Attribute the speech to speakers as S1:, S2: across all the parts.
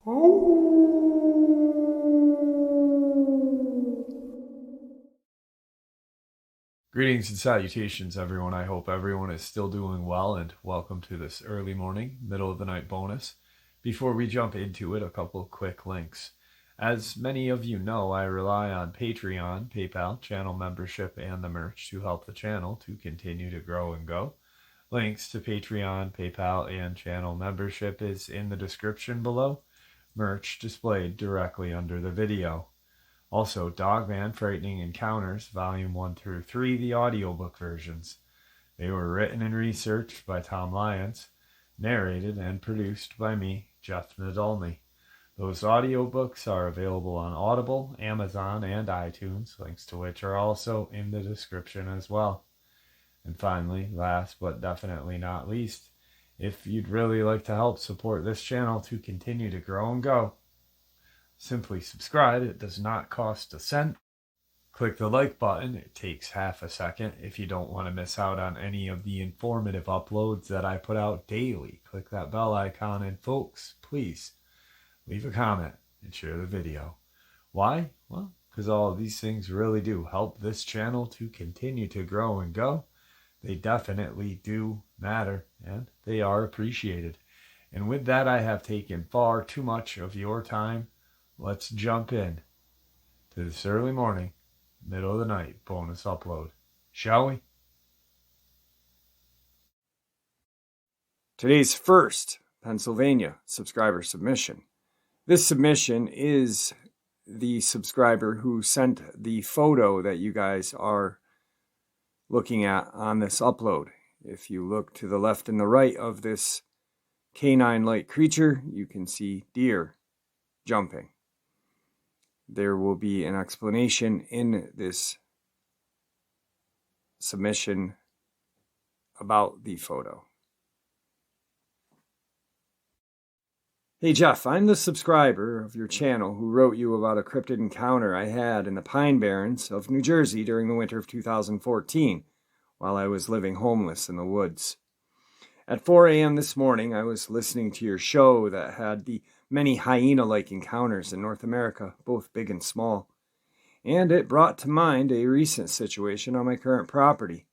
S1: Greetings and salutations, everyone. I hope everyone is still doing well, and welcome to this early morning, middle of the night bonus. Before we jump into it, a couple quick links. As many of you know, I rely on Patreon, PayPal, channel membership, and the merch to help the channel to continue to grow and go. Links to Patreon, PayPal, and channel membership is in the description below. Merch displayed directly under the video. Also, Dogman Frightening Encounters, Volume 1 through 3, the audiobook versions. They were written and researched by Tom Lyons, narrated and produced by me, Jeff Nadolny. Those audiobooks are available on Audible, Amazon, and iTunes, links to which are also in the description as well. And finally, last but definitely not least, if you'd really like to help support this channel to continue to grow and go, simply subscribe. It does not cost a cent. Click the like button. It takes half a second. If you don't want to miss out on any of the informative uploads that I put out daily, click that bell icon. And folks, please leave a comment and share the video. Why? Well, because all of these things really do help this channel to continue to grow and go. They definitely do matter, and they are appreciated. And with that, I have taken far too much of your time. Let's jump in to this early morning, middle of the night bonus upload, shall we?
S2: Today's first Pennsylvania subscriber submission. This submission is the subscriber who sent the photo that you guys are looking at on this upload. If you look to the left and the right of this canine-like creature, you can see deer jumping. There will be an explanation in this submission about the photo. Hey Jeff, I'm the subscriber of your channel who wrote you about a cryptid encounter I had in the Pine Barrens of New Jersey during the winter of 2014 while I was living homeless in the woods. At 4 a.m. this morning, I was listening to your show that had the many hyena-like encounters in North America, both big and small, and it brought to mind a recent situation on my current property.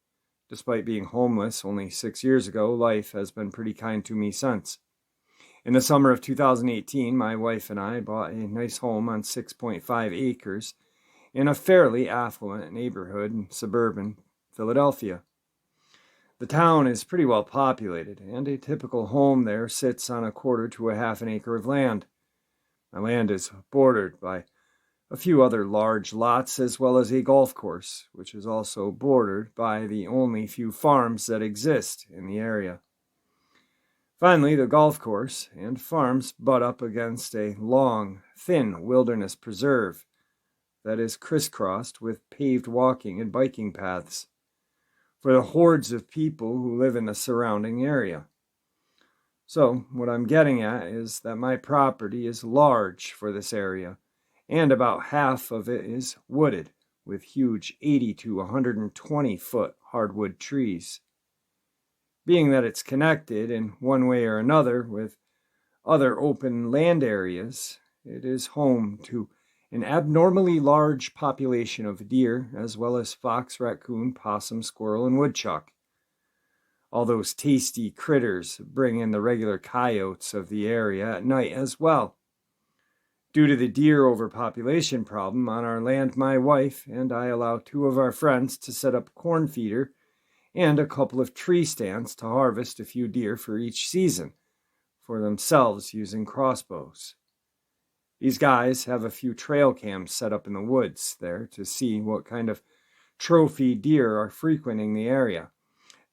S2: Despite being homeless only 6 years ago, life has been pretty kind to me since. In the summer of 2018, my wife and I bought a nice home on 6.5 acres in a fairly affluent neighborhood in suburban Philadelphia. The town is pretty well populated, and a typical home there sits on 1/4 to 1/2 acre of land. My land is bordered by a few other large lots, as well as a golf course, which is also bordered by the only few farms that exist in the area. Finally, the golf course and farms butt up against a long, thin wilderness preserve that is crisscrossed with paved walking and biking paths for the hordes of people who live in the surrounding area. So, what I'm getting at is that my property is large for this area, and about half of it is wooded with huge 80 to 120 foot hardwood trees. Being that it's connected in one way or another with other open land areas, it is home to an abnormally large population of deer, as well as fox, raccoon, possum, squirrel, and woodchuck. All those tasty critters bring in the regular coyotes of the area at night as well. Due to the deer overpopulation problem on our land, my wife and I allow 2 of our friends to set up corn feeder and a couple of tree stands to harvest a few deer for each season for themselves using crossbows. These guys have a few trail cams set up in the woods there to see what kind of trophy deer are frequenting the area,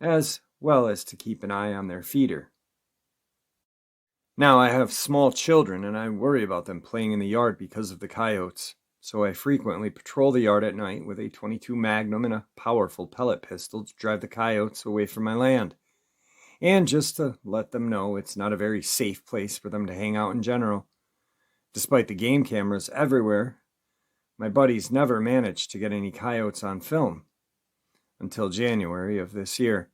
S2: as well as to keep an eye on their feeder. Now, I have small children and I worry about them playing in the yard because of the coyotes, so I frequently patrol the yard at night with a .22 Magnum and a powerful pellet pistol to drive the coyotes away from my land, and just to let them know it's not a very safe place for them to hang out in general. Despite the game cameras everywhere, my buddies never managed to get any coyotes on film until January of this year.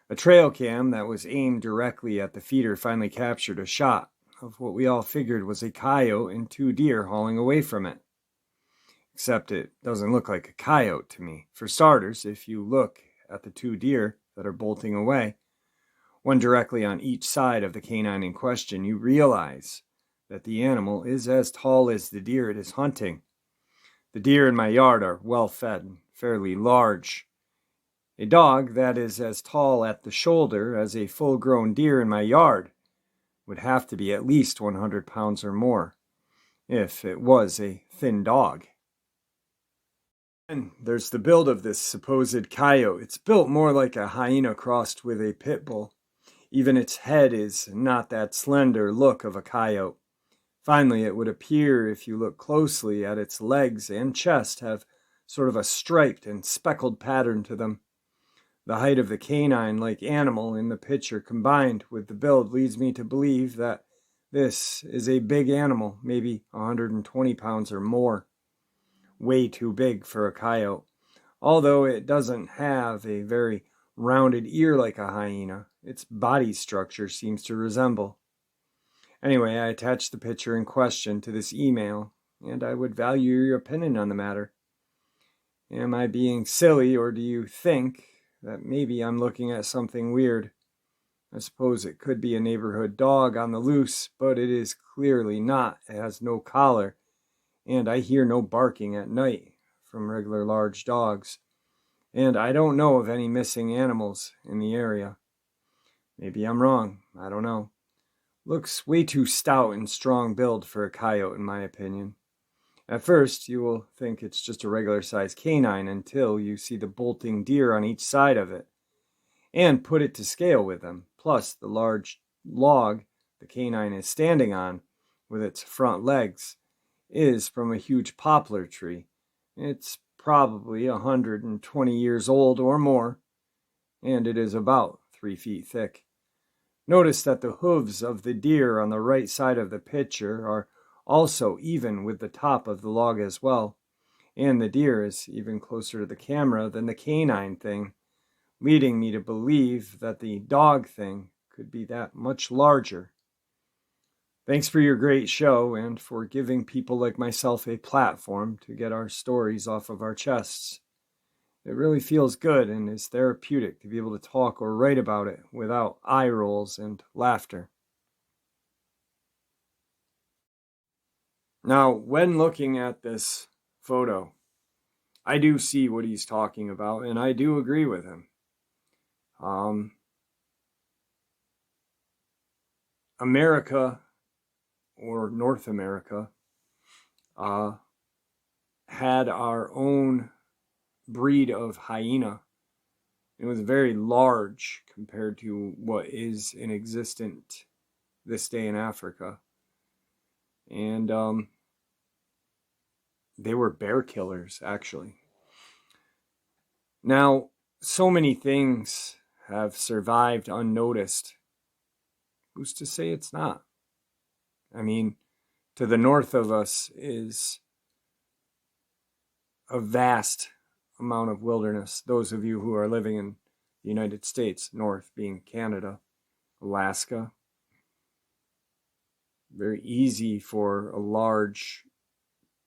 S2: A trail cam that was aimed directly at the feeder finally captured a shot of what we all figured was a coyote and 2 deer hauling away from it. Except it doesn't look like a coyote to me. For starters, if you look at the 2 deer that are bolting away, one directly on each side of the canine in question, you realize that the animal is as tall as the deer it is hunting. The deer in my yard are well fed and fairly large. A dog that is as tall at the shoulder as a full-grown deer in my yard would have to be at least 100 pounds or more, if it was a thin dog. And there's the build of this supposed coyote. It's built more like a hyena crossed with a pit bull. Even its head is not that slender look of a coyote. Finally, it would appear, if you look closely, at its legs and chest have sort of a striped and speckled pattern to them. The height of the canine-like animal in the picture combined with the build leads me to believe that this is a big animal, maybe 120 pounds or more. Way too big for a coyote, although it doesn't have a very rounded ear like a hyena. Its body structure seems to resemble. Anyway, I attached the picture in question to this email, and I would value your opinion on the matter. Am I being silly, or do you think that maybe I'm looking at something weird? I suppose it could be a neighborhood dog on the loose, but it is clearly not. It has no collar, and I hear no barking at night from regular large dogs. And I don't know of any missing animals in the area. Maybe I'm wrong. I don't know. Looks way too stout and strong build for a coyote, in my opinion. At first, you will think it's just a regular-sized canine until you see the bolting deer on each side of it, and put it to scale with them. Plus, the large log the canine is standing on, with its front legs, is from a huge poplar tree. It's probably 120 years old or more, and it is about 3 feet thick. Notice that the hooves of the deer on the right side of the picture are also even with the top of the log as well, and the deer is even closer to the camera than the canine thing, leading me to believe that the dog thing could be that much larger. Thanks for your great show and for giving people like myself a platform to get our stories off of our chests. It really feels good and is therapeutic to be able to talk or write about it without eye rolls and laughter. Now, when looking at this photo, I do see what he's talking about, and I do agree with him. America, or North America, had our own breed of hyena. It was very large compared to what is in existence this day in Africa. And they were bear killers, actually. Now, so many things have survived unnoticed. Who's to say it's not? I mean, to the north of us is a vast amount of wilderness. Those of you who are living in the United States, north being Canada, Alaska. Very easy for a large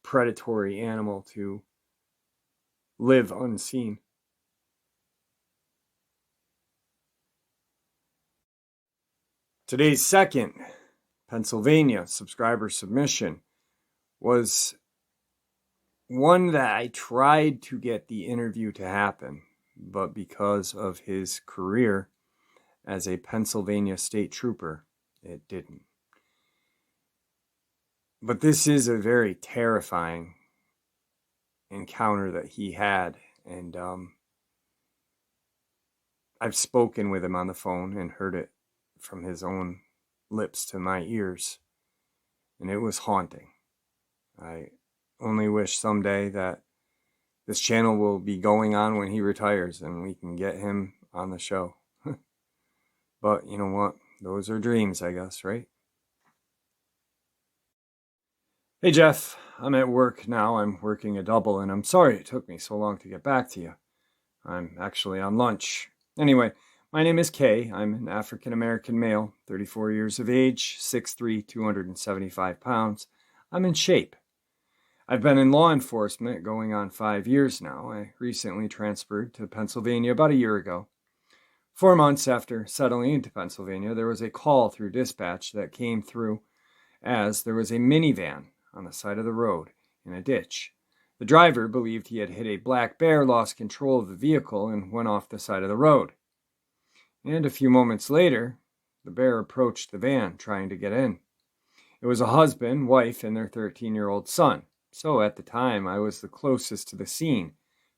S2: predatory animal to live unseen. Today's second Pennsylvania subscriber submission was one that I tried to get the interview to happen, but because of his career as a Pennsylvania state trooper, it didn't. But this is a very terrifying encounter that he had, and I've spoken with him on the phone and heard it from his own lips to my ears, and it was haunting. I only wish someday that this channel will be going on when he retires and we can get him on the show. But you know what? Those are dreams, I guess, right? Hey Jeff, I'm at work now. I'm working a double, and I'm sorry it took me so long to get back to you. I'm actually on lunch. Anyway, My name is Kay. I'm an African-American male, 34 years of age, 6'3", 275 pounds. I'm in shape. I've been in law enforcement going on 5 years now. I recently transferred to Pennsylvania about a year ago. 4 months after settling into Pennsylvania, there was a call through dispatch that came through as there was a minivan on the side of the road in a ditch. The driver believed he had hit a black bear, lost control of the vehicle, and went off the side of the road. And a few moments later, the bear approached the van, trying to get in. It was a husband, wife, and their 13-year-old son. So at the time, I was the closest to the scene,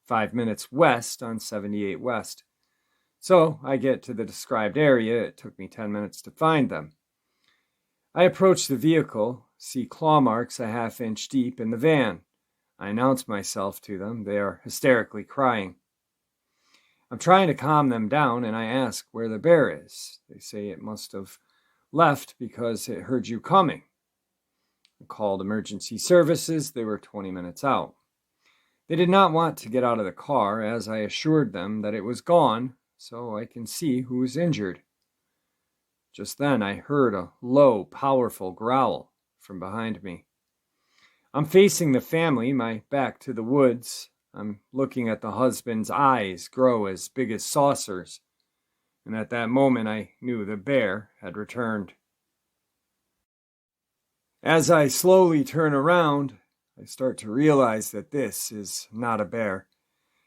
S2: 5 minutes west on 78 West. So I get to the described area. It took me 10 minutes to find them. I approach the vehicle, see claw marks a half-inch deep in the van. I announce myself to them. They are hysterically crying. I'm trying to calm them down, and I ask where the bear is. They say it must have left because it heard you coming. I called emergency services. They were 20 minutes out. They did not want to get out of the car, as I assured them that it was gone, so I can see who was injured. Just then, I heard a low, powerful growl from behind me. I'm facing the family, my back to the woods. I'm looking at the husband's eyes grow as big as saucers. And at that moment, I knew the bear had returned. As I slowly turn around, I start to realize that this is not a bear.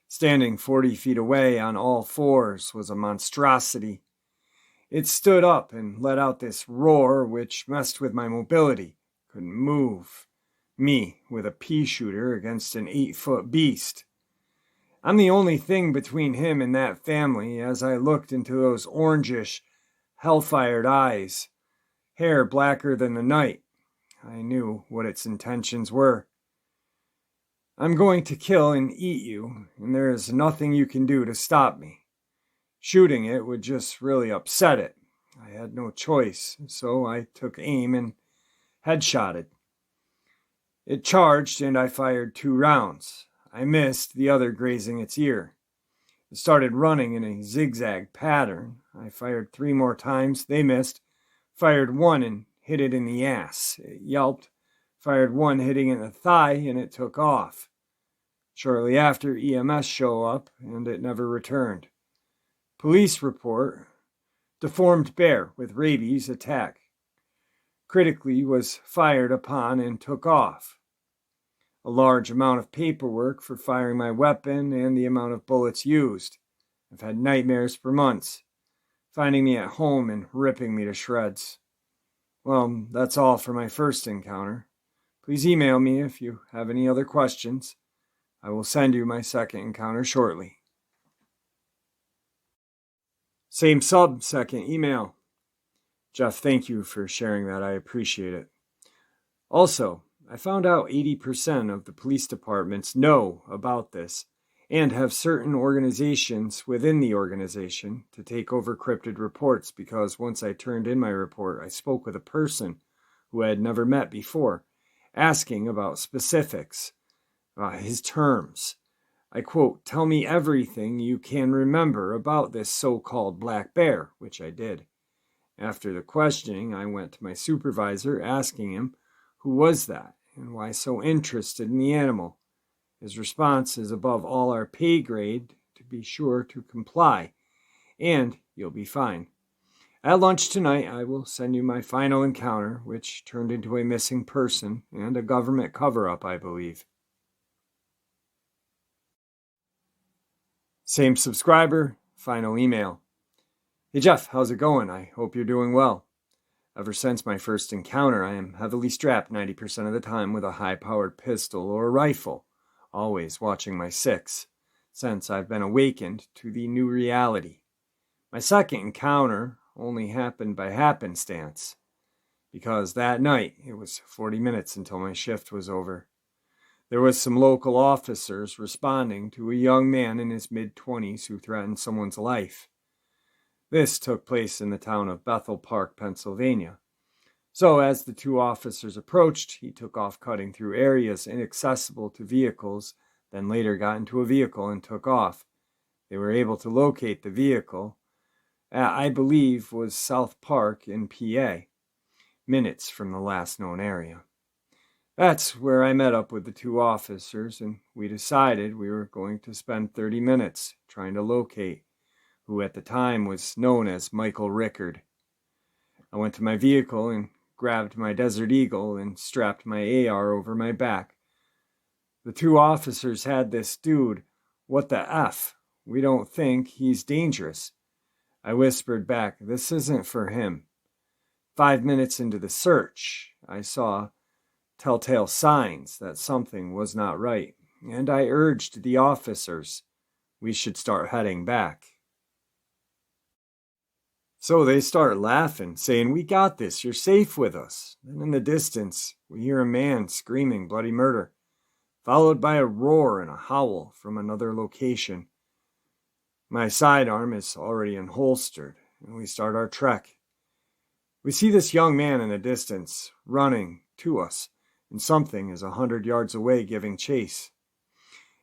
S2: Standing 40 feet away on all fours was a monstrosity. It stood up and let out this roar which messed with my mobility. Couldn't move. Me with a pea shooter against an 8-foot beast. I'm the only thing between him and that family as I looked into those orangish, hellfired eyes, hair blacker than the night. I knew what its intentions were. I'm going to kill and eat you, and there is nothing you can do to stop me. Shooting it would just really upset it. I had no choice, so I took aim and headshotted. It charged, and I fired 2 rounds. I missed, the other grazing its ear. It started running in a zigzag pattern. I fired 3 more times. They missed. Fired 1 and hit it in the ass. It yelped. Fired 1 hitting it in the thigh, and it took off. Shortly after, EMS show up, and it never returned. Police report, deformed bear with rabies attack. Critically was fired upon and took off. A large amount of paperwork for firing my weapon and the amount of bullets used. I've had nightmares for months, finding me at home and ripping me to shreds. Well, that's all for my first encounter. Please email me if you have any other questions. I will send you my second encounter shortly. Same sub, second email. Jeff, thank you for sharing that. I appreciate it. Also, I found out 80% of the police departments know about this and have certain organizations within the organization to take over cryptid reports because once I turned in my report, I spoke with a person who I had never met before, asking about specifics, his terms. I quote, "Tell me everything you can remember about this so-called black bear," which I did. After the questioning, I went to my supervisor asking him who was that and why so interested in the animal. His response is above all our pay grade to be sure to comply, and you'll be fine. At lunch tonight, I will send you my final encounter, which turned into a missing person and a government cover-up, I believe. Same subscriber, final email. Hey Jeff, how's it going? I hope you're doing well. Ever since my first encounter, I am heavily strapped 90% of the time with a high-powered pistol or rifle, always watching my 6, since I've been awakened to the new reality. My second encounter only happened by happenstance, because that night it was 40 minutes until my shift was over. There was some local officers responding to a young man in his mid-20s who threatened someone's life. This took place in the town of Bethel Park, Pennsylvania. So as the 2 officers approached, he took off cutting through areas inaccessible to vehicles, then later got into a vehicle and took off. They were able to locate the vehicle. I believe was South Park in PA, minutes from the last known area. That's where I met up with the two officers, and we decided we were going to spend 30 minutes trying to locate who at the time was known as Michael Rickard. I went to my vehicle and grabbed my Desert Eagle and strapped my AR over my back. The two officers had this dude. What the F? We don't think he's dangerous. I whispered back, this isn't for him. 5 minutes into the search, I saw telltale signs that something was not right, and I urged the officers we should start heading back. So they start laughing, saying, we got this, you're safe with us. And in the distance, we hear a man screaming bloody murder, followed by a roar and a howl from another location. My sidearm is already unholstered, and we start our trek. We see this young man in the distance, running to us, and something is 100 yards away giving chase.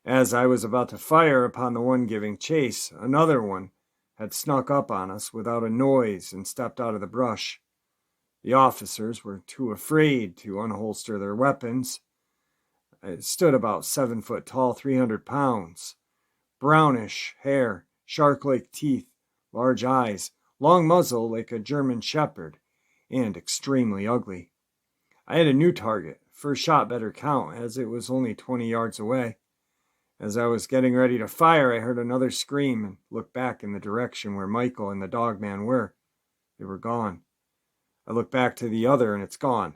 S2: As I was about to fire upon the one giving chase, another one had snuck up on us without a noise and stepped out of the brush. The officers were too afraid to unholster their weapons. I stood about 7 foot tall, 300 pounds, brownish hair, shark-like teeth, large eyes, long muzzle like a German shepherd, and extremely ugly. I had a new target. First shot better count, as it was only 20 yards away. As I was getting ready to fire, I heard another scream and looked back in the direction where Michael and the Dogman were. They were gone. I looked back to the other, and it's gone.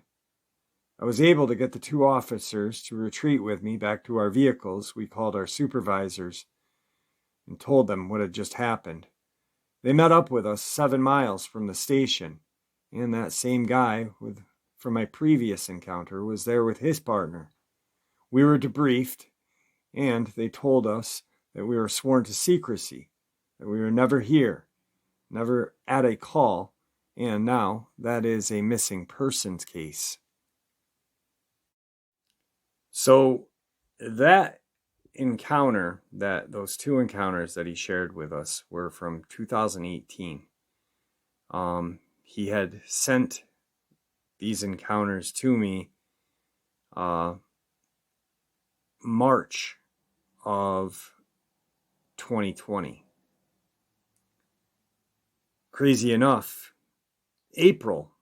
S2: I was able to get the two officers to retreat with me back to our vehicles. We called our supervisors and told them what had just happened. They met up with us 7 miles from the station, and that same guy from my previous encounter was there with his partner. We were debriefed, and they told us that we were sworn to secrecy, that we were never here, never at a call, and now that is a missing persons case. So that encounter, those two encounters that he shared with us were from 2018. He had sent these encounters to me March of 2020. Crazy enough, April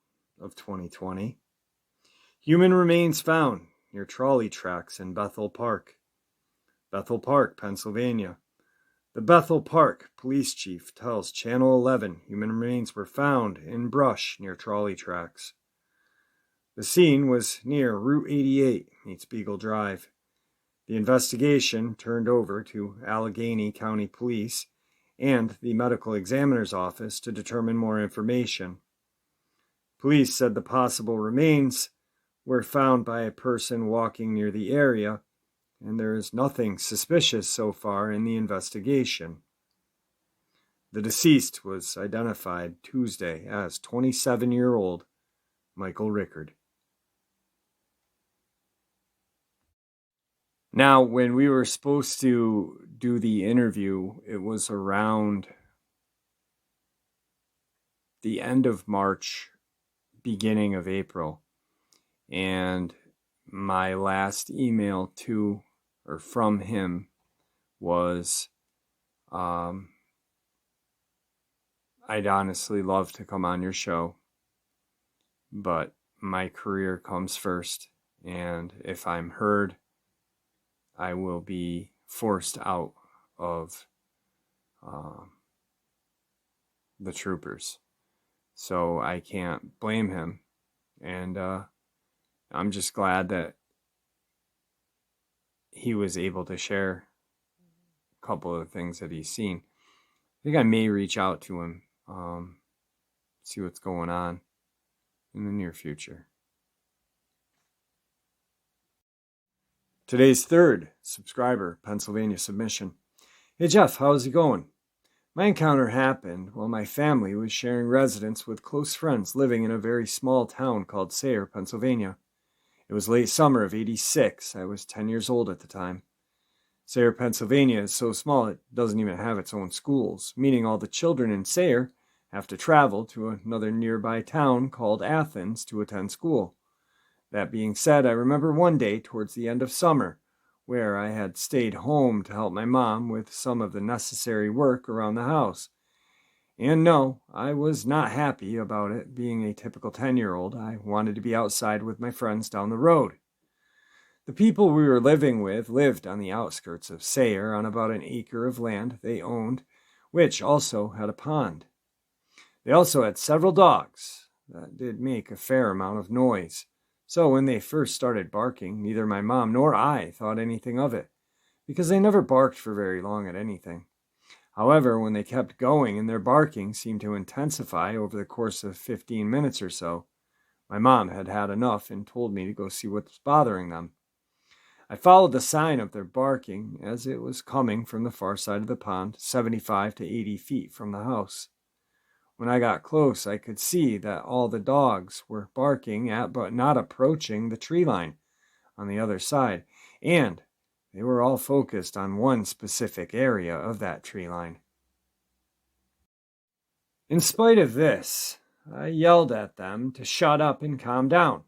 S2: of 2020, human remains found near trolley tracks in Bethel Park, Pennsylvania. The Bethel Park police chief tells Channel 11 human remains were found in brush near trolley tracks. The scene was near Route 88 meets Beagle Drive. The investigation turned over to Allegheny County Police and the medical examiner's office to determine more information. Police said the possible remains were found by a person walking near the area, and there is nothing suspicious so far in the investigation. The deceased was identified Tuesday as 27-year-old Michael Rickard. Now, when we were supposed to do the interview, it was around the end of March, beginning of April. And my last email to or from him was, I'd honestly love to come on your show, but my career comes first. And if I'm heard, I will be forced out of the troopers. So I can't blame him. And I'm just glad that he was able to share a couple of things that he's seen. I think I may reach out to him, see what's going on in the near future. Today's third subscriber, Pennsylvania submission. Hey Jeff, how's it going? My encounter happened while my family was sharing residence with close friends living in a very small town called Sayre, Pennsylvania. It was late summer of '86. I was 10 years old at the time. Sayre, Pennsylvania is so small it doesn't even have its own schools, meaning all the children in Sayre have to travel to another nearby town called Athens to attend school. That being said, I remember one day towards the end of summer where I had stayed home to help my mom with some of the necessary work around the house. And no, I was not happy about it. Being a typical 10-year-old, I wanted to be outside with my friends down the road. The people we were living with lived on the outskirts of Sayre on about an acre of land they owned, which also had a pond. They also had several dogs that did make a fair amount of noise. So when they first started barking, neither my mom nor I thought anything of it, because they never barked for very long at anything. However, when they kept going and their barking seemed to intensify over the course of 15 minutes or so, my mom had had enough and told me to go see what was bothering them. I followed the sign of their barking as it was coming from the far side of the pond, 75 to 80 feet from the house. When I got close, I could see that all the dogs were barking at but not approaching the tree line on the other side, and they were all focused on one specific area of that tree line. In spite of this, I yelled at them to shut up and calm down,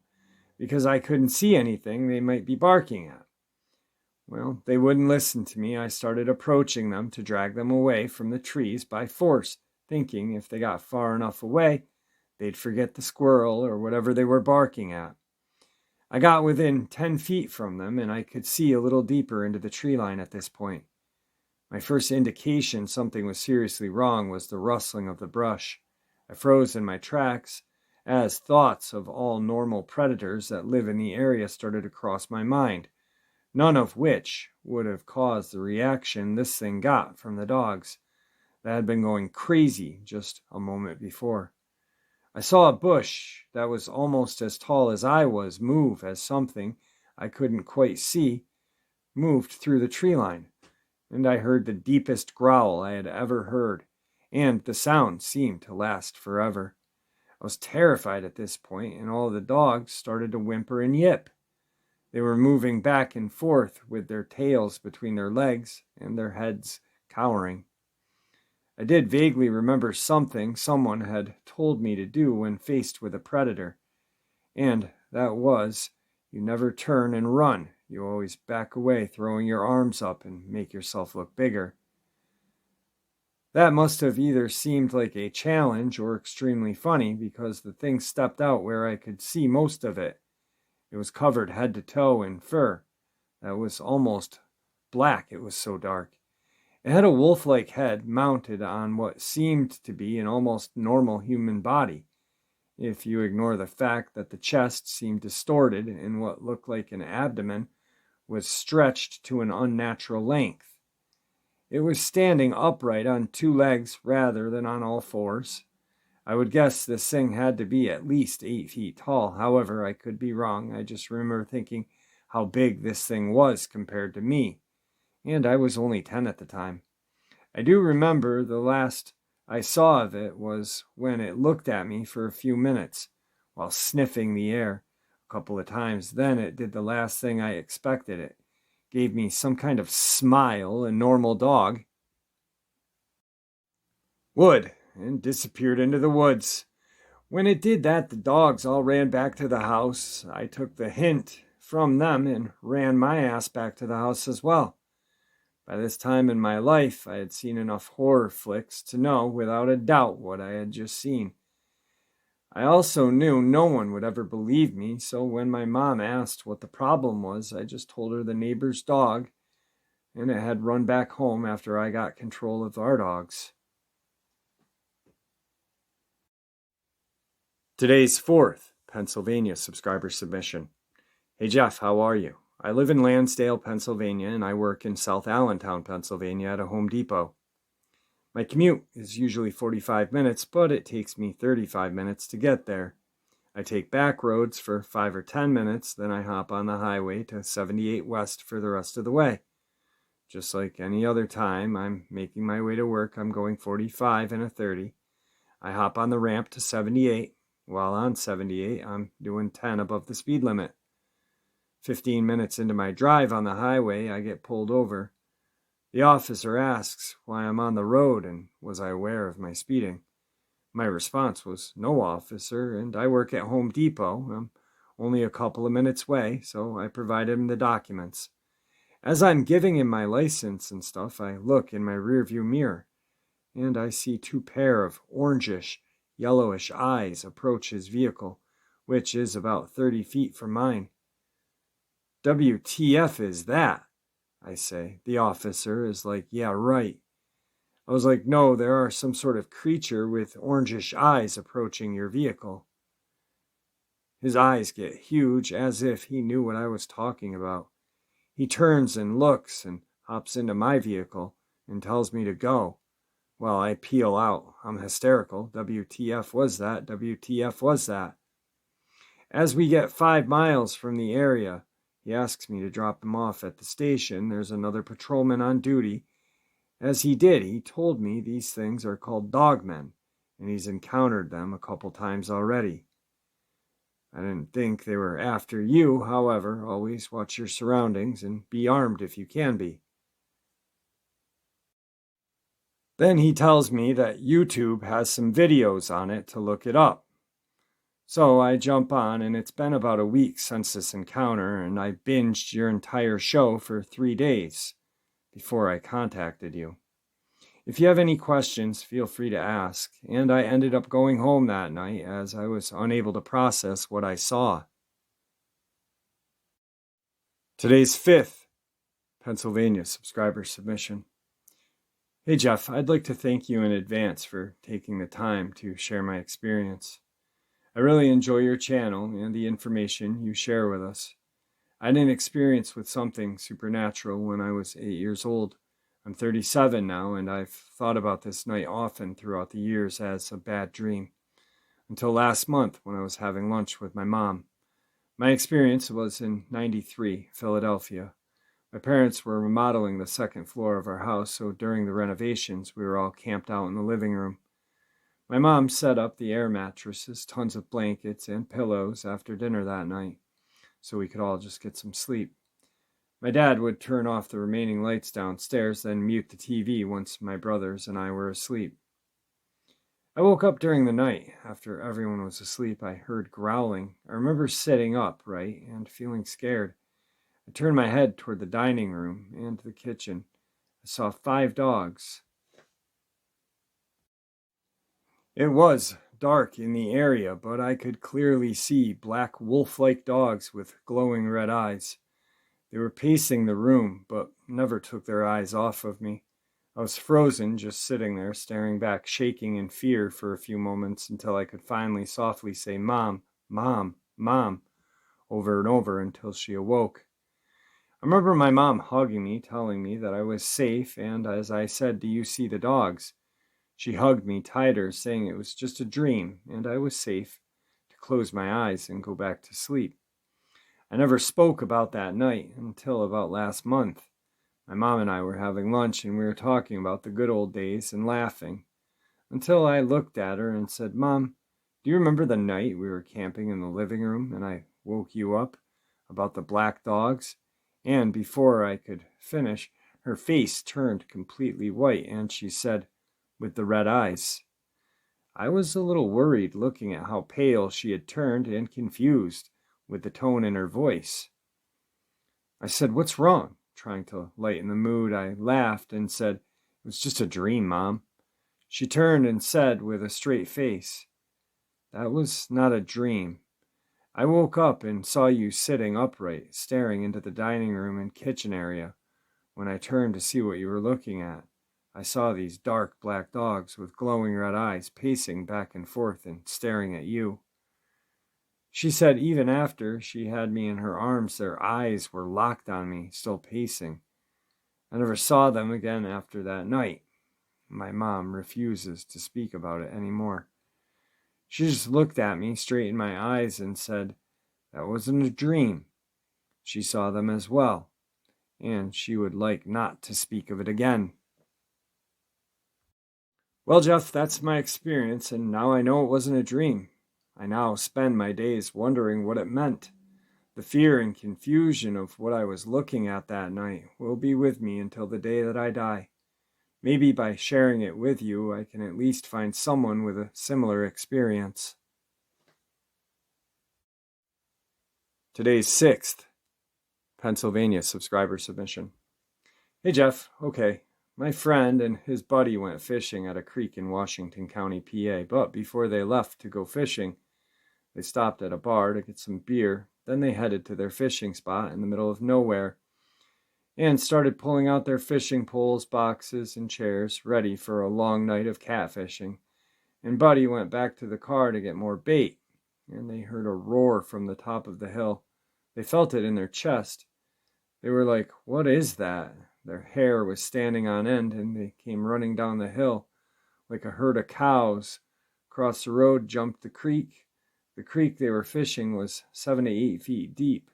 S2: because I couldn't see anything they might be barking at. Well, they wouldn't listen to me. I started approaching them to drag them away from the trees by force, thinking if they got far enough away, they'd forget the squirrel or whatever they were barking at. I got within 10 feet from them, and I could see a little deeper into the tree line at this point. My first indication something was seriously wrong was the rustling of the brush. I froze in my tracks as thoughts of all normal predators that live in the area started to cross my mind, none of which would have caused the reaction this thing got from the dogs that had been going crazy just a moment before. I saw a bush that was almost as tall as I was move as something I couldn't quite see moved through the tree line, and I heard the deepest growl I had ever heard, and the sound seemed to last forever. I was terrified at this point, and all the dogs started to whimper and yip. They were moving back and forth with their tails between their legs and their heads cowering. I did vaguely remember something someone had told me to do when faced with a predator, and that was, you never turn and run. You always back away, throwing your arms up and make yourself look bigger. That must have either seemed like a challenge or extremely funny, because the thing stepped out where I could see most of it. It was covered head to toe in fur that was almost black, it was so dark. It had a wolf-like head mounted on what seemed to be an almost normal human body, if you ignore the fact that the chest seemed distorted and what looked like an abdomen was stretched to an unnatural length. It was standing upright on two legs rather than on all fours. I would guess this thing had to be at least 8 feet tall. However, I could be wrong. I just remember thinking how big this thing was compared to me, and I was only 10 at the time. I do remember the last I saw of it was when it looked at me for a few minutes while sniffing the air a couple of times. Then it did the last thing I expected. It gave me some kind of smile a normal dog would, and disappeared into the woods. When it did that, the dogs all ran back to the house. I took the hint from them and ran my ass back to the house as well. By this time in my life, I had seen enough horror flicks to know without a doubt what I had just seen. I also knew no one would ever believe me, so when my mom asked what the problem was, I just told her the neighbor's dog, and it had run back home after I got control of our dogs. Today's fourth Pennsylvania subscriber submission. Hey Jeff, how are you? I live in Lansdale, Pennsylvania, and I work in South Allentown, Pennsylvania at a Home Depot. My commute is usually 45 minutes, but it takes me 35 minutes to get there. I take back roads for 5 or 10 minutes, then I hop on the highway to 78 West for the rest of the way. Just like any other time I'm making my way to work, I'm going 45 and a 30. I hop on the ramp to 78. While on 78, I'm doing 10 above the speed limit. 15 minutes into my drive on the highway, I get pulled over. The officer asks why I'm on the road and was I aware of my speeding. My response was, "No, officer, and I work at Home Depot. I'm only a couple of minutes away," so I provided him the documents. As I'm giving him my license and stuff, I look in my rearview mirror, and I see two pair of orangish, yellowish eyes approach his vehicle, which is about 30 feet from mine. "WTF is that?" I say. The officer is like, "Yeah, right." I was like, "No, there are some sort of creature with orangish eyes approaching your vehicle." His eyes get huge, as if he knew what I was talking about. He turns and looks and hops into my vehicle and tells me to go. Well, I peel out. I'm hysterical. WTF was that? WTF was that? As we get 5 miles from the area, he asks me to drop him off at the station. There's another patrolman on duty. As he did, he told me these things are called Dogmen, and he's encountered them a couple times already. I didn't think they were after you, however, always watch your surroundings and be armed if you can be. Then he tells me that YouTube has some videos on it to look it up. So I jump on, and it's been about a week since this encounter, and I binged your entire show for 3 days before I contacted you. If you have any questions, feel free to ask, and I ended up going home that night as I was unable to process what I saw. Today's 5th Pennsylvania subscriber submission. Hey Jeff, I'd like to thank you in advance for taking the time to share my experience. I really enjoy your channel and the information you share with us. I had an experience with something supernatural when I was 8 years old. I'm 37 now, and I've thought about this night often throughout the years as a bad dream, until last month when I was having lunch with my mom. My experience was in '93, Philadelphia. My parents were remodeling the second floor of our house, so during the renovations, we were all camped out in the living room. My mom set up the air mattresses, tons of blankets, and pillows after dinner that night, so we could all just get some sleep. My dad would turn off the remaining lights downstairs, then mute the TV once my brothers and I were asleep. I woke up during the night. After everyone was asleep, I heard growling. I remember sitting up, and feeling scared. I turned my head toward the dining room and the kitchen. I saw 5 dogs. It was dark in the area, but I could clearly see black wolf-like dogs with glowing red eyes. They were pacing the room, but never took their eyes off of me. I was frozen, just sitting there, staring back, shaking in fear for a few moments until I could finally softly say, "Mom, Mom, Mom," over and over until she awoke. I remember my mom hugging me, telling me that I was safe, and as I said, "Do you see the dogs?" She hugged me tighter, saying it was just a dream, and I was safe to close my eyes and go back to sleep. I never spoke about that night until about last month. My mom and I were having lunch, and we were talking about the good old days and laughing, until I looked at her and said, "Mom, do you remember the night we were camping in the living room and I woke you up about the black dogs?" And before I could finish, her face turned completely white, and she said, "With the red eyes." I was a little worried looking at how pale she had turned and confused with the tone in her voice. I said, "What's wrong?" Trying to lighten the mood, I laughed and said, "It was just a dream, Mom." She turned and said with a straight face, "That was not a dream. I woke up and saw you sitting upright, staring into the dining room and kitchen area. When I turned to see what you were looking at, I saw these dark black dogs with glowing red eyes pacing back and forth and staring at you." She said even after she had me in her arms, their eyes were locked on me, still pacing. I never saw them again after that night. My mom refuses to speak about it anymore. She just looked at me straight in my eyes and said, "That wasn't a dream." She saw them as well, and she would like not to speak of it again. Well, Jeff, that's my experience, and now I know it wasn't a dream. I now spend my days wondering what it meant. The fear and confusion of what I was looking at that night will be with me until the day that I die. Maybe by sharing it with you, I can at least find someone with a similar experience. Today's 6th Pennsylvania subscriber submission. Hey Jeff, okay. My friend and his buddy went fishing at a creek in Washington County, PA, but before they left to go fishing, they stopped at a bar to get some beer. Then they headed to their fishing spot in the middle of nowhere and started pulling out their fishing poles, boxes, and chairs, ready for a long night of catfishing. And Buddy went back to the car to get more bait, and they heard a roar from the top of the hill. They felt it in their chest. They were like, "What is that?" Their hair was standing on end, and they came running down the hill like a herd of cows. Across the road jumped the creek. The creek they were fishing was 7 to 8 feet deep.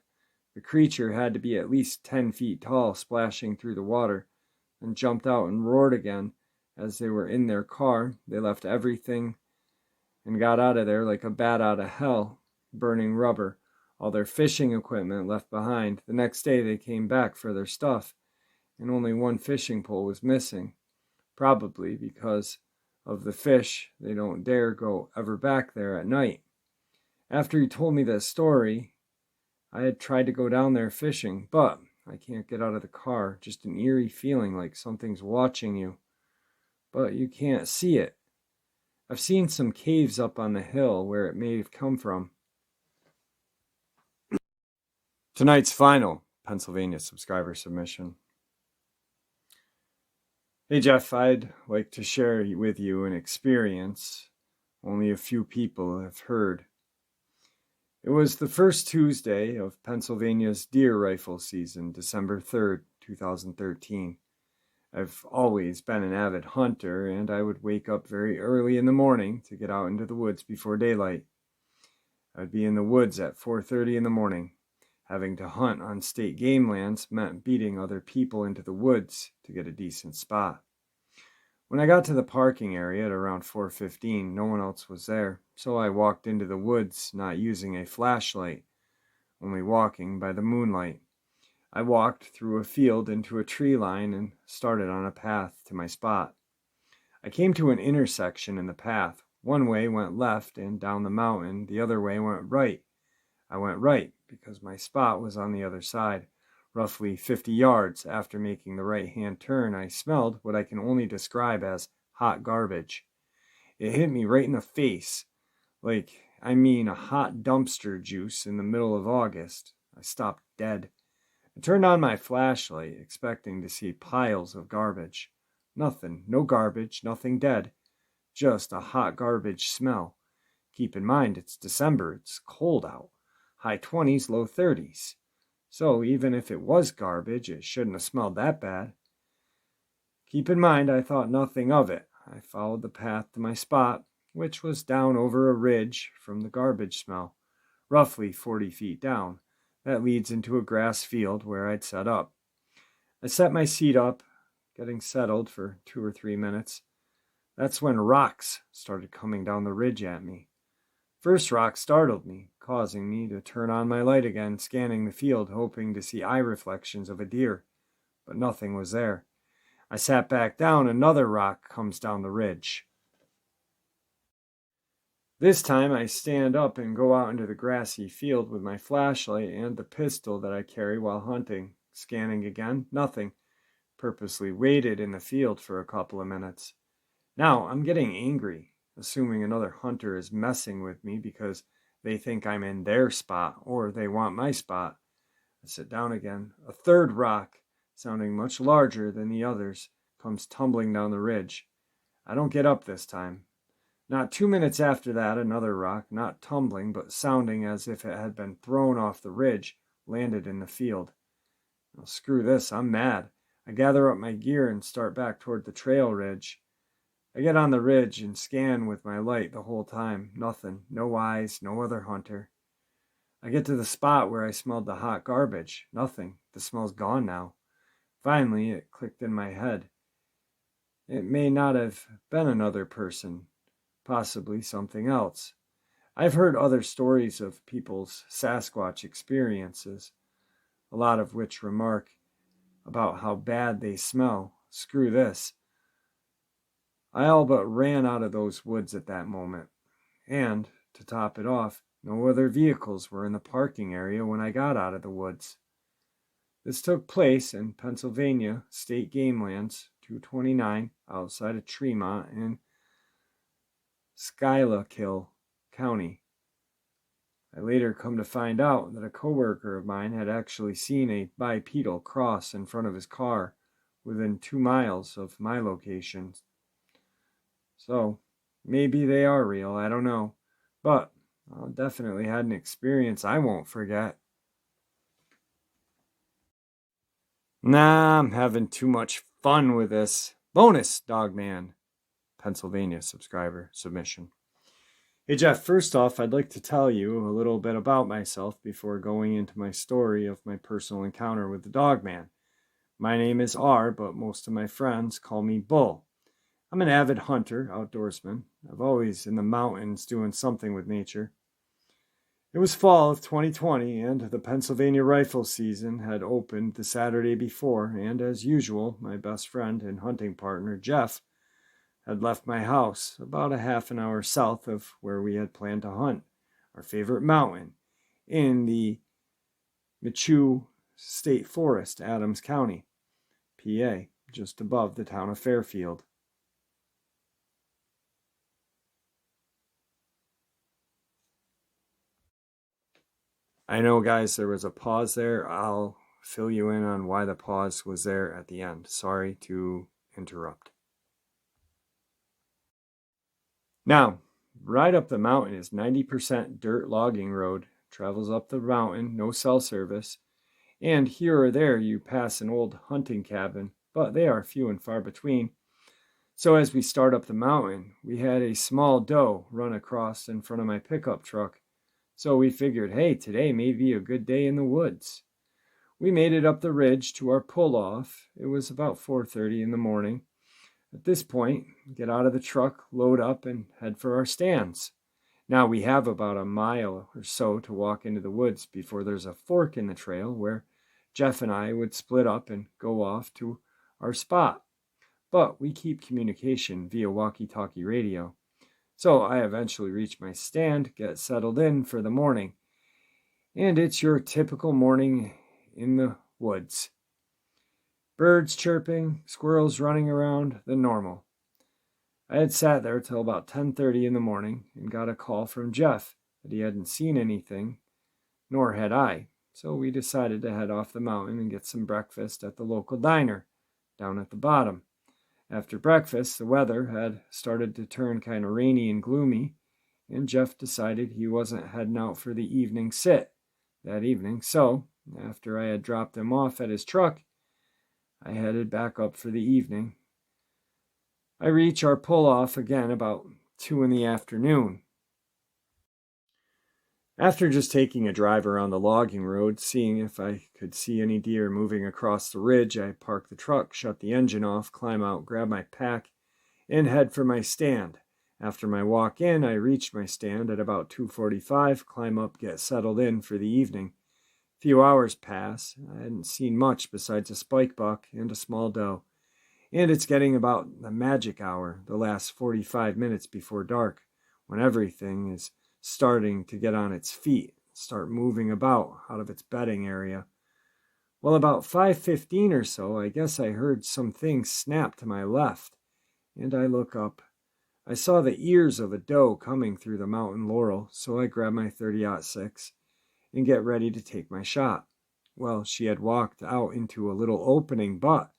S2: The creature had to be at least 10 feet tall, splashing through the water, and jumped out and roared again. As they were in their car, they left everything and got out of there like a bat out of hell, burning rubber, all their fishing equipment left behind. The next day they came back for their stuff, and only one fishing pole was missing, probably because of the fish. They don't dare go ever back there at night. After he told me that story, I had tried to go down there fishing, but I can't get out of the car. Just an eerie feeling like something's watching you, but you can't see it. I've seen some caves up on the hill where it may have come from. Tonight's final Pennsylvania subscriber submission. Hey Jeff, I'd like to share with you an experience only a few people have heard. It was the first Tuesday of Pennsylvania's deer rifle season, December 3rd, 2013. I've always been an avid hunter, and I would wake up very early in the morning to get out into the woods before daylight. I'd be in the woods at 4:30 in the morning. Having to hunt on state game lands meant beating other people into the woods to get a decent spot. When I got to the parking area at around 4:15, no one else was there, so I walked into the woods not using a flashlight, only walking by the moonlight. I walked through a field into a tree line and started on a path to my spot. I came to an intersection in the path. One way went left and down the mountain, the other way went right. I went right because my spot was on the other side. Roughly 50 yards after making the right-hand turn, I smelled what I can only describe as hot garbage. It hit me right in the face, a hot dumpster juice in the middle of August. I stopped dead. I turned on my flashlight, expecting to see piles of garbage. Nothing, no garbage, nothing dead, just a hot garbage smell. Keep in mind, it's December, it's cold out. High 20s, low 30s. So even if it was garbage, it shouldn't have smelled that bad. Keep in mind, I thought nothing of it. I followed the path to my spot, which was down over a ridge from the garbage smell, roughly 40 feet down. That leads into a grass field where I'd set up. I set my seat up, getting settled for 2 or 3 minutes. That's when rocks started coming down the ridge at me. First rock startled me, causing me to turn on my light again, scanning the field, hoping to see eye reflections of a deer, but nothing was there. I sat back down, another rock comes down the ridge. This time I stand up and go out into the grassy field with my flashlight and the pistol that I carry while hunting. Scanning again, nothing. Purposely waited in the field for a couple of minutes. Now I'm getting angry, assuming another hunter is messing with me because they think I'm in their spot or they want my spot. I sit down again. A third rock, sounding much larger than the others, comes tumbling down the ridge. I don't get up this time. Not 2 minutes after that, another rock, not tumbling but sounding as if it had been thrown off the ridge, landed in the field. Now, screw this, I'm mad. I gather up my gear and start back toward the trail ridge. I get on the ridge and scan with my light the whole time. Nothing. No eyes, no other hunter. I get to the spot where I smelled the hot garbage. Nothing. The smell's gone now. Finally, it clicked in my head. It may not have been another person. Possibly something else. I've heard other stories of people's Sasquatch experiences, a lot of which remark about how bad they smell. Screw this. I all but ran out of those woods at that moment. And, to top it off, no other vehicles were in the parking area when I got out of the woods. This took place in Pennsylvania State Game Lands 229 outside of Tremont in Schuylkill County. I later come to find out that a coworker of mine had actually seen a bipedal cross in front of his car within 2 miles of my location. So, maybe they are real, I don't know. But I definitely had an experience I won't forget. Nah, I'm having too much fun with this. Bonus, Dogman. Pennsylvania subscriber submission. Hey Jeff, first off, I'd like to tell you a little bit about myself before going into my story of my personal encounter with the Dogman. My name is R, but most of my friends call me Bull. I'm an avid hunter, outdoorsman. I've always in the mountains doing something with nature. It was fall of 2020, and the Pennsylvania rifle season had opened the Saturday before, and as usual, my best friend and hunting partner, Jeff, had left my house about a half an hour south of where we had planned to hunt, our favorite mountain, in the Michoud State Forest, Adams County, PA, just above the town of Fairfield. I know, guys, there was a pause there. I'll fill you in on why the pause was there at the end. Sorry to interrupt. Now, right up the mountain is 90% dirt logging road. Travels up the mountain, no cell service. And here or there you pass an old hunting cabin, but they are few and far between. So as we start up the mountain, we had a small doe run across in front of my pickup truck. So we figured, hey, today may be a good day in the woods. We made it up the ridge to our pull-off. It was about 4:30 in the morning. At this point, get out of the truck, load up, and head for our stands. Now we have about a mile or so to walk into the woods before there's a fork in the trail where Jeff and I would split up and go off to our spot. But we keep communication via walkie-talkie radio. So I eventually reach my stand, get settled in for the morning. And it's your typical morning in the woods. Birds chirping, squirrels running around, the normal. I had sat there till about 10:30 in the morning and got a call from Jeff that he hadn't seen anything, nor had I. So we decided to head off the mountain and get some breakfast at the local diner down at the bottom. After breakfast, the weather had started to turn kind of rainy and gloomy, and Jeff decided he wasn't heading out for the evening sit that evening. So, after I had dropped him off at his truck, I headed back up for the evening. I reach our pull-off again about 2 in the afternoon. After just taking a drive around the logging road, seeing if I could see any deer moving across the ridge, I park the truck, shut the engine off, climb out, grab my pack, and head for my stand. After my walk in, I reach my stand at about 2:45, climb up, get settled in for the evening. A few hours pass. I hadn't seen much besides a spike buck and a small doe. And it's getting about the magic hour, the last 45 minutes before dark, when everything is starting to get on its feet, start moving about out of its bedding area. Well, about 5:15 or so, I guess I heard something snap to my left, and I look up. I saw the ears of a doe coming through the mountain laurel, so I grabbed my 30-06 and get ready to take my shot. Well, she had walked out into a little opening, but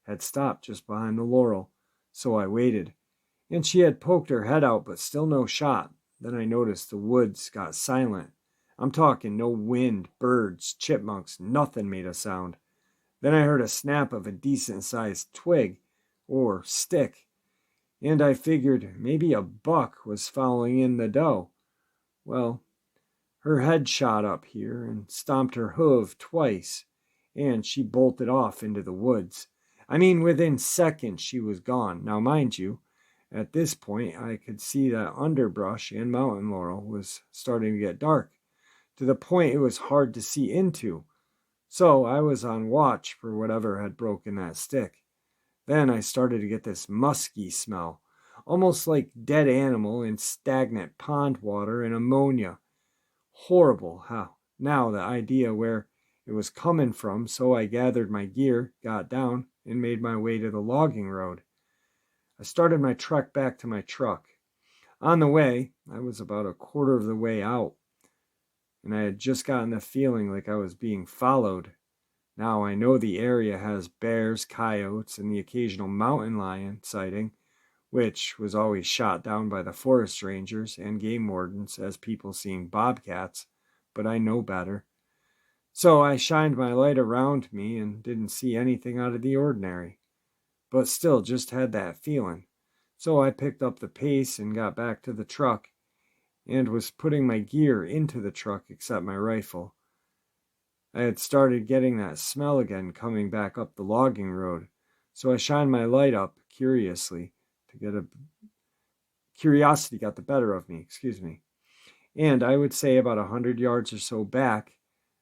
S2: had stopped just behind the laurel, so I waited. And she had poked her head out, but still no shot. Then I noticed the woods got silent. I'm talking no wind, birds, chipmunks, nothing made a sound. Then I heard a snap of a decent-sized twig or stick, and I figured maybe a buck was following in the doe. Well, her head shot up here and stomped her hoof twice, and she bolted off into the woods. I mean, within seconds she was gone. Now, mind you, at this point, I could see that underbrush and mountain laurel was starting to get dark, to the point it was hard to see into. So I was on watch for whatever had broken that stick. Then I started to get this musky smell, almost like dead animal in stagnant pond water and ammonia. Horrible. How now the idea where it was coming from, so I gathered my gear, got down, and made my way to the logging road. I started my trek back to my truck. On the way, I was about a quarter of the way out, and I had just gotten the feeling like I was being followed. Now I know the area has bears, coyotes, and the occasional mountain lion sighting, which was always shot down by the forest rangers and game wardens as people seeing bobcats, but I know better. So I shined my light around me and didn't see anything out of the ordinary, but still just had that feeling. So I picked up the pace and got back to the truck and was putting my gear into the truck except my rifle. I had started getting that smell again coming back up the logging road, so I shined my light up curiously to get a curiosity got the better of me, And I would say about 100 yards or so back,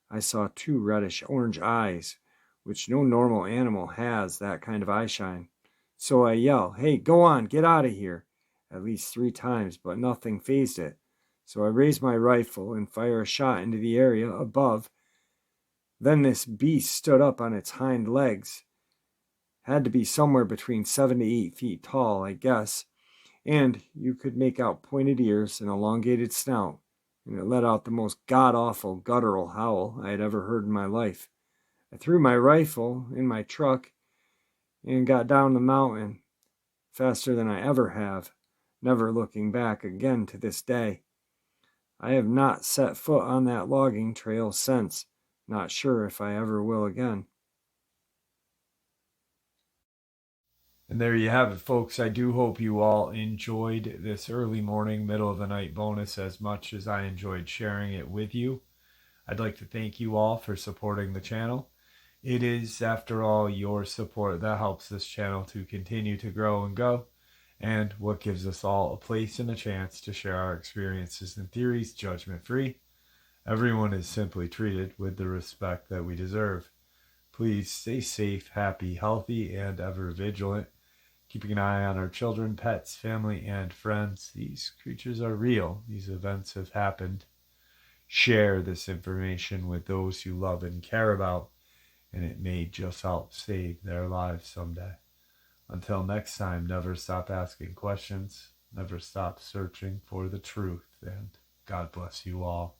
S2: I saw two reddish orange eyes, which no normal animal has that kind of eye shine. So I yell, "Hey, go on, get out of here," at least 3 times, but nothing fazed it. So I raise my rifle and fire a shot into the area above. Then this beast stood up on its hind legs. Had to be somewhere between 7 to 8 feet tall, I guess, and you could make out pointed ears and elongated snout, and it let out the most god-awful guttural howl I had ever heard in my life. I threw my rifle in my truck and got down the mountain faster than I ever have, never looking back again to this day. I have not set foot on that logging trail since, not sure if I ever will again.
S1: And there you have it, folks. I do hope you all enjoyed this early morning, middle of the night bonus as much as I enjoyed sharing it with you. I'd like to thank you all for supporting the channel. It is, after all, your support that helps this channel to continue to grow and go, and what gives us all a place and a chance to share our experiences and theories judgment-free. Everyone is simply treated with the respect that we deserve. Please stay safe, happy, healthy, and ever vigilant, keeping an eye on our children, pets, family, and friends. These creatures are real. These events have happened. Share this information with those you love and care about, and it may just help save their lives someday. Until next time, never stop asking questions, never stop searching for the truth, and God bless you all.